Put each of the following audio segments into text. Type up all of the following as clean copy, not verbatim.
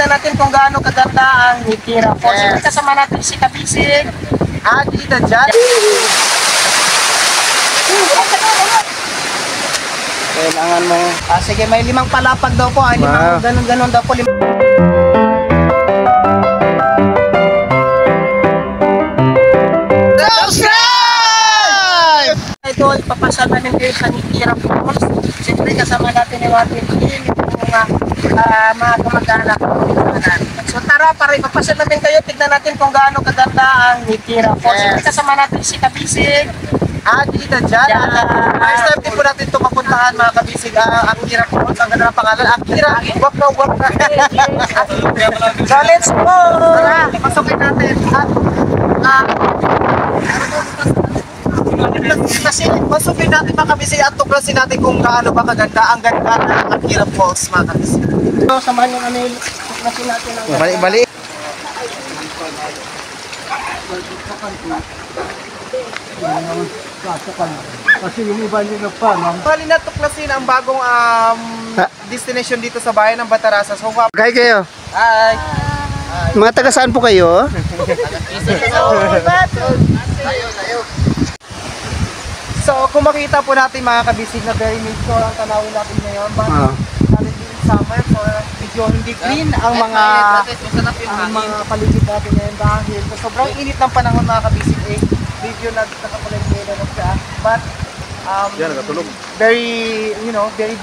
Tignan natin kung gaano kaganda ang Nitira Falls. Yes. Kasama natin si Kabisig. Adi na dyan. Kailangan mo. Sige, may 5 palapag daw po. Wow. Ganun daw po. Subscribe! Ito, ipapasal namin kayo sa Nitira Falls. Siyempre, kasama natin yung ating team. Mga kamag-anak. So tara, para ipapasal natin kayo. Tignan natin kung gaano kaganda ang Nitira Falls. Siyempre, kasama natin si Kabisig. Adi na dyan. First time din po natin ito mapuntahan, mga Kabisig. Ang Nitira Falls, ang ganda ng pangalan. Akira, wak na. So let's go! Tara, pasukin natin. Kasi pasukin natin, mga Kabisig, at tuklasin natin kung gaano ba kaganda ang ganda ng Akira Falls, mga Kabisig. So, samahan yung tuklasin natin ang ganda. Bali. Kasi yung iba nila pa, Bali na tuklasin ang bagong destination dito sa bayan ng Bataraza. So, kaya kayo? hi! Mga taga saan po kayo? So, kung makita po natin, mga Kabisig, na very mid-core ang tanawin natin ngayon. Bakit natin din summer, so medyo hindi green ang mga paligid natin ngayon dahil sobrang init ng panahon, mga Kabisig. Medyo nakapaligid na siya. But, very, very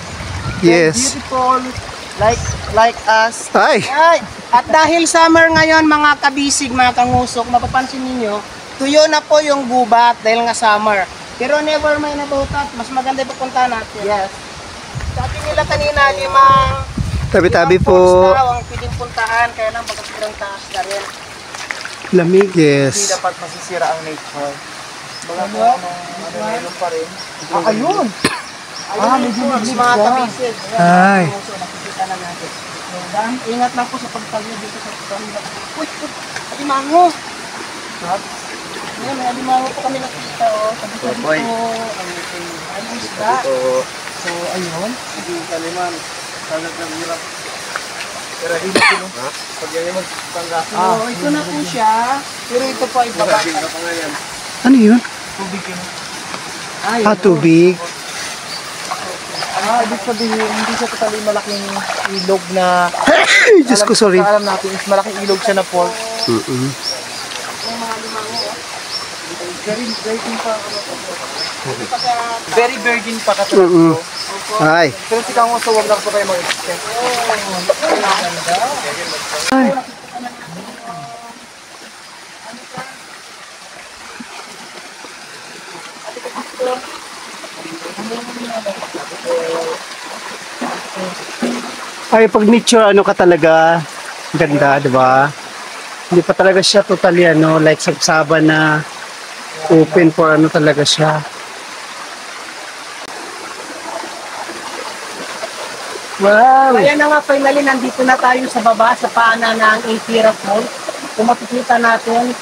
beautiful, like us. Ay! At dahil summer ngayon, mga Kabisig, mga kangusok, mapapansin ninyo, tuyo na po yung gubat dahil nga summer. Pero never mind about that, mas maganda pupunta natin. Yes. Sabi nila kanina, 5 Tabi-tabi falls po. daw ang pwedeng puntahan, kaya lang baka sobrang taas na rin. Lamig, Hindi yes. dapat masisira ang nature. Mga meron pa rin. Ayun! Medyo mga Kabisig. Ay. Nakikita na natin. Ingat lang po sa pagtagyo dito sa kanila. Uy! Alimango! May alimango po kami nakita. Sabi ko dito, ang isda. So, ayun. Hindi kaliman. Salat ng hirap. Pero hindi ko. Pag yan yung magpangga. Ito na po siya. Pero ito po ay baba. Ano yun? Tubig yun. Tubig. Ibig sabihin, hindi siya totally malaking ilog na... Diyos ko, sorry. Alam natin, is malaking ilog siya na falls. Yung mga limango, very virgin pa. Very virgin pa ka talaga. Ay. Pero si Kang Oso, huwag lang po kayo mag-extend. Ay. Ay, pag nature, ano ka talaga, ganda, di ba? Hindi pa talaga siya totally, like sabsaba na open for talaga siya. Wow! Kaya na nga, finally, nandito na tayo sa baba, sa paanan ng Nitira Falls. Kung makikita natin,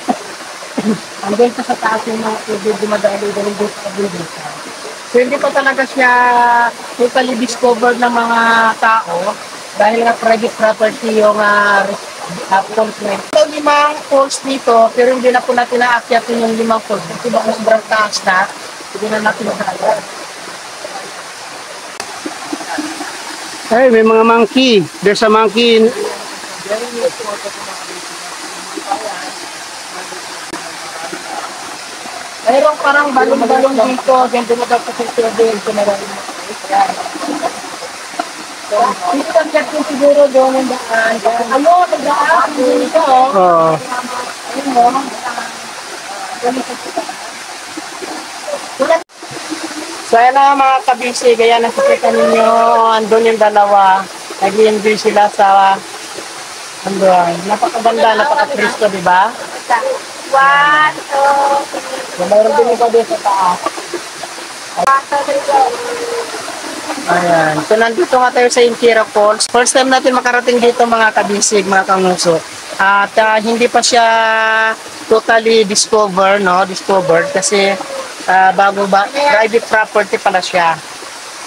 andun pa sa taas yung mga tubig dumadali dahil doon sa kabundin. So, hindi pa talaga siya totally discovered ng mga tao dahil nga private property yung falls na ito. 5 falls dito, pero hindi na po natin naakyatin yung 5 falls. Kasi baka sobrang taas na, hindi na natin nakakaya. Ay, may mga monkey. There's a monkey. Mayroong parang balong-balong dito, ganyan dumadap sa tubig, kumarami. Dito ang dyan siguro doon ang daan. Ayun, ang daan, dito. Oo. Ayun mo. So ayan na mga Kabisig, kaya nakikita ninyo, andun yung dalawa. Nag-i-enjoy sila sa andun. Napakaganda, napaka-Cristo, di ba? 1, 2, 3. Mayroon din ikaw dito sa taas. Ayan. So nandito nga tayo sa Nitira Falls. First time natin makarating dito, mga Kabisig, mga kanguso. At hindi pa siya totally discovered kasi bago ba, private property pala siya.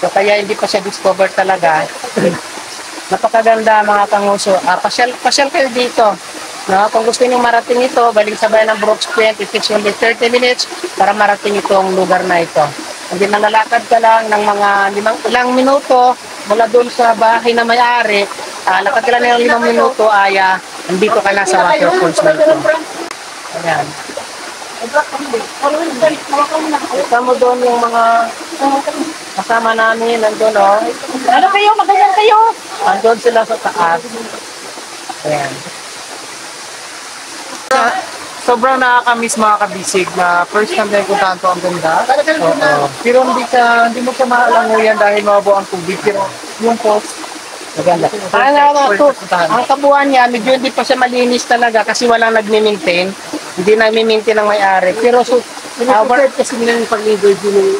So kaya hindi pa siya discovered talaga. Napakaganda mga kanguso. Pasyal kayo dito. No, kung gusto niyo marating ito, balik sa bayan ng Brooks Point, it takes only 30 minutes para marating itong lugar na ito. Hindi nalalakad ka lang ng mga ilang minuto mula doon sa bahay na may-ari. Lakad ka lang ng 5 minuto ay nandito ka na sa waterfalls na ito. Ayan. Kita mo doon yung mga kasama namin, nandun o. Ano kayo? Magaling kayo? Nandun sila sa taas. Ayan. Sobrang nakakamiss mga kabisig na first time na puntahan to, ang ganda. Oo. Pero hindi mo siya maalanguyan dahil mababaw ang tubig. Pero yung post, Maganda. Ang kabuuan niya, medyo hindi pa siya malinis talaga kasi walang nagmi-maintain. Hindi nagmi-maintain ng may-ari. Pero Overall kasi nila yung pagligoy din.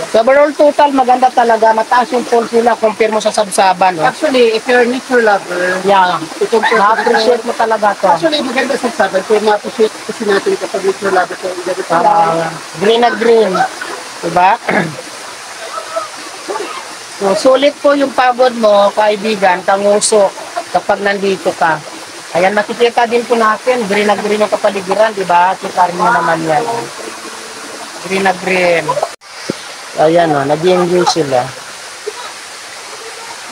so overall total, maganda talaga. Mataas yung falls nila compare mo sa Sabsaban. No? Actually, if you're a nature lover, Yeah. Ma-appreciate mo talaga to. actually maganda sa sabi, kung ma-appreciate kasi natin kapag nature lover ko, Green na green. Diba? So, sulit po yung pagod mo, kaibigan, kanguso, kapag nandito ka. Ayan, makikita din po natin, green na green yung kapaligiran, di ba? Kita rin mo naman yan. Green na green. Ayan o, nag-enjoy sila.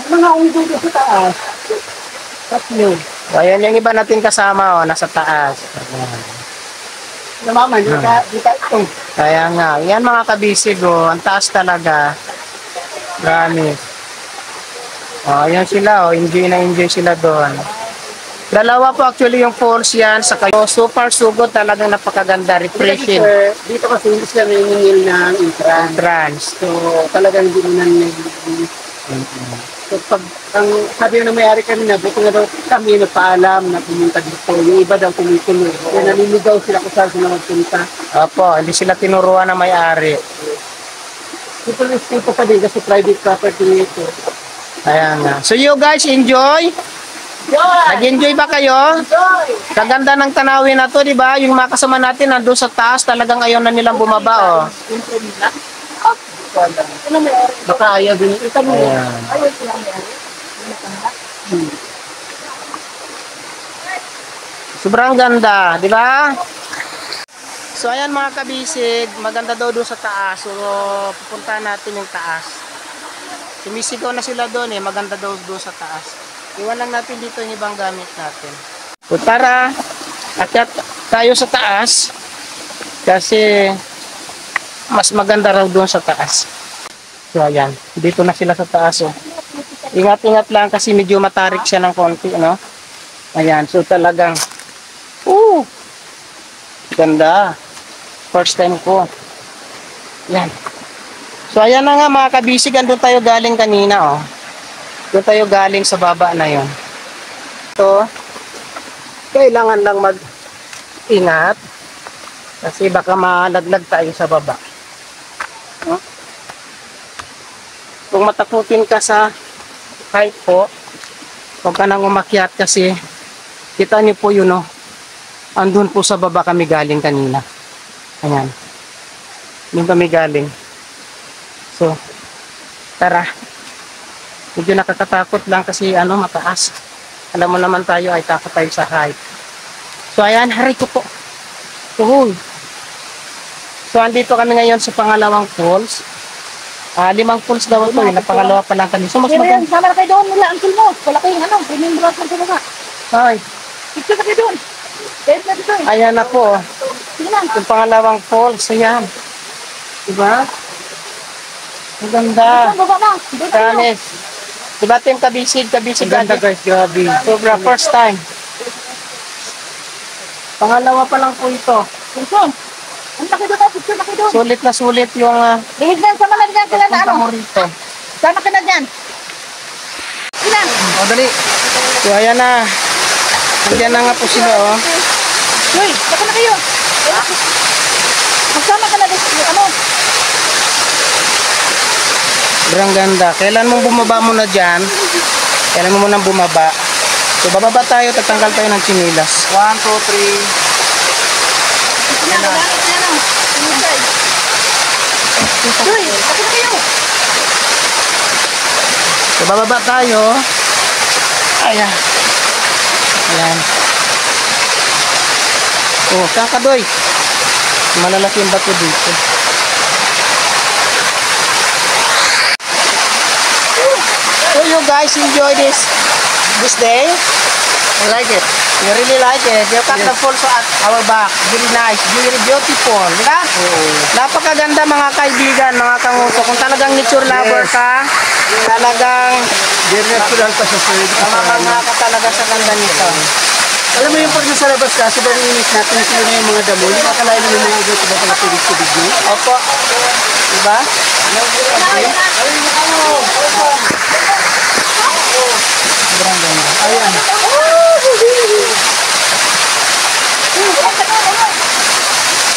mga unggoy ko sa taas. So, ayan yung iba natin kasama o, nasa taas. Namaman, di ka ito. Kaya nga, yan mga kabisig o, ang taas talaga. Promise. O, ayan sila o, enjoy na enjoy sila doon. Dalawa po actually yung falls yan sa kayo. Super sugod, talagang napakaganda, refreshing. Dito kasi hindi sila naningil ng entrance. Trans. So, talagang hindi mo na So, pag ang sabi ng may-ari kami na, buti na daw kami nagpaalam na pumunta dito. Yung iba daw kumukulo. Kaya naliligaw sila kung saan sila magpunta. Opo, hindi sila tinuruan na may-ari. Dito pa din kasi private property nito. Ayan nga. So you guys enjoy? Nag-enjoy ba kayo? Kaganda ng tanawin na to, di ba? Yung mga kasama natin nandun sa taas, talagang ayaw na nilang bumaba, oh. Baka ayaw din. Ito mo. Ayan. Sobrang ganda, di ba? So ayan mga kabisig, maganda daw doon sa taas. So pupuntahan natin yung taas. Sumisigaw na sila doon eh, maganda daw doon sa taas. Iwan lang natin dito yung ibang gamit natin. So tara, akyat tayo sa taas kasi mas maganda raw doon sa taas. So ayan, dito na sila sa taas oh. Ingat-ingat lang kasi medyo matarik siya ng konti, no? Ayan, so talagang ganda. First time ko. Yan. So ayan na nga mga kabisig, andun tayo galing kanina oh. Doon tayo galing sa baba na yon. So, kailangan lang mag-ingat kasi baka malaglag tayo sa baba. No? Kung matakutin ka sa height po, huwag ka nang umakyat kasi kita niyo po yun, no? Andun po sa baba kami galing kanina. Ayan. Doon kami galing. So, tara. Medyo nakakatakot lang kasi mataas. Alam mo naman tayo ay takot tayo sa height. So, ayan, hari ko po. So, andito kami ngayon sa pangalawang falls. 5 falls daw ito, na pangalawa pa lang kami. So, mas maganda. Sama na kayo doon nila, uncle mo. Wala kayong premium brush ng sila. Ay, Picture na kayo doon. Kahit na dito. ayan na po. Sige na. Yung pangalawang falls, ayan. Diba? Maganda. Baba na. Doon tayo. Promise. Diba ito yung kabisig Ganda guys, grabe. Sobra, first time. Pangalawa pa lang po ito. Pinson. Ang laki doon. Picture na kayo doon. Sulit na sulit yung Lihig na. Sama na dyan sila na punta ano. mo rito. Sama ka na dyan. Sila. O, dali. So, ayan na. Nandiyan na nga po sila, oh. Uy, baka na kayo. Magsama ka na dito. Ano? Sobrang ganda. Kailan mong bumaba muna dyan? Kailan mo munang bumaba? So, bababa tayo. Tatanggal tayo ng chinilas. 1, 2, 3. Yan na. Yan na. Uy, baka na kayo. So, bababa tayo. Ayan. Ayan. Oh, kakadoy. Malalaki yung bato dito. So you guys enjoy this day? I like it. You really like it. You cut the falls at our back. Very nice. Very beautiful. Di ba? Napakaganda mga kaibigan, mga kanguso. Kung talagang nature lover ka, talagang Very natural pa sa side. mamamanga ka talaga sa ganda nito. Alam mo yung pag nasa labas ka, sobrang init natin, sila na yung mga damo, hindi makakalain naman yung mga iba mga tubig-tubig nyo. Opo. Diba? Sobrang ganda. Ayan.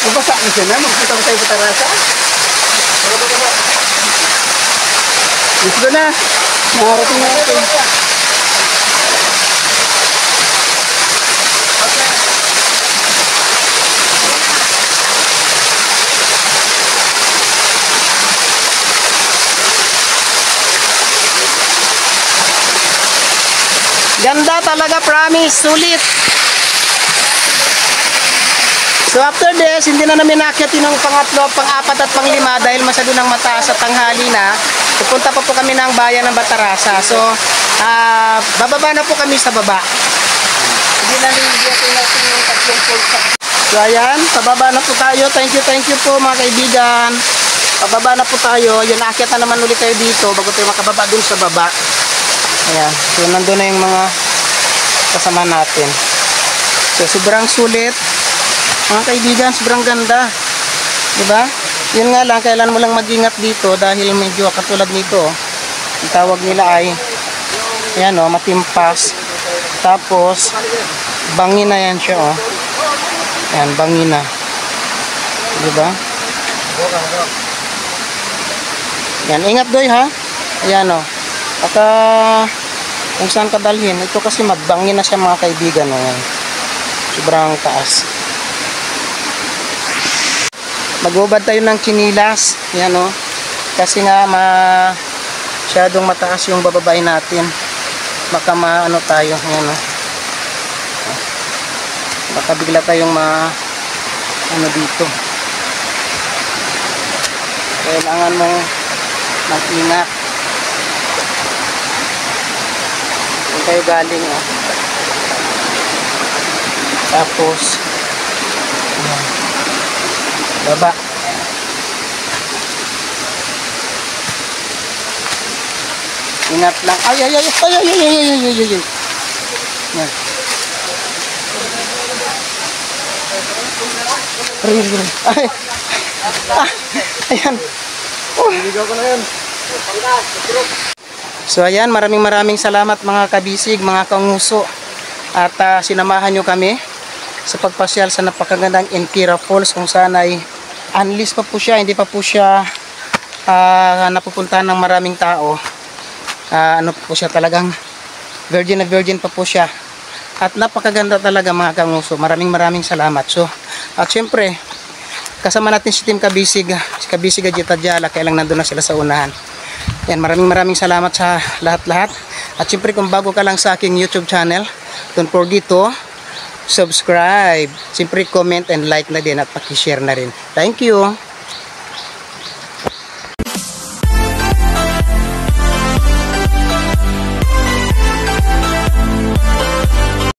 Mabasa na siya na, magpunta ko tayo sa terasa. Let's go na. Nakarating natin. Ganda talaga, promise. Sulit. So after this, hindi na namin nakyatin ng pangatlo, pang-apat at pang-lima dahil masyado nang mataas at tanghali na. Pupunta pa po kami ng bayan ng Batarasa. So, bababa na po kami sa baba. Hindi na natin yung tatlong pulsa. So ayan, pababa na po tayo. Thank you po mga kaibigan. Pababa na po tayo. Yun, akyat na naman ulit tayo dito bago tayo makababa dun sa baba. Ayan, so nandun na yung mga kasama natin. So sobrang sulit mga kaibigan, sobrang ganda, diba? Yun nga lang, kailan mo lang mag-ingat dito dahil medyo katulad nito, ang tawag nila ay ayan o, matimpas, tapos bangin na yan siya o, ayan, bangin na, diba? Yan, ingat doy ha, ayan o, baka kung saan ka dalhin. Ito kasi magbangin na siya mga kaibigan. Ayan. Sobrang taas. Maghubad tayo ng chinilas. Ayan o. Kasi nga masyadong mataas yung bababain natin. Baka maano tayo. Ayan o. Baka bigla tayong ano dito. Kailangan mong mag-ingat. Saan tayo galing o. Tapos ayan, baba. Ingat lang. Ay. Yan. Ay. Ayan. Niligaw ko na yan. So ayan, maraming salamat mga kabisig, mga kanguso. At sinamahan nyo kami sa pagpasyal sa napakagandang Enkira Falls kung saan ay unleashed pa po siya, hindi pa po siya napupuntahan ng maraming tao. Ano po siya, talagang virgin na virgin pa po siya. At napakaganda talaga mga kanguso. Maraming salamat. So, at syempre, kasama natin si Team Kabisig, si Kabisig Ajita Jala, kailang nandun na sila sa unahan. Yan, maraming salamat sa lahat-lahat. At syempre kung bago ka lang sa aking YouTube channel, don't forget to subscribe. Syempre comment and like na din at paki-share na rin. Thank you.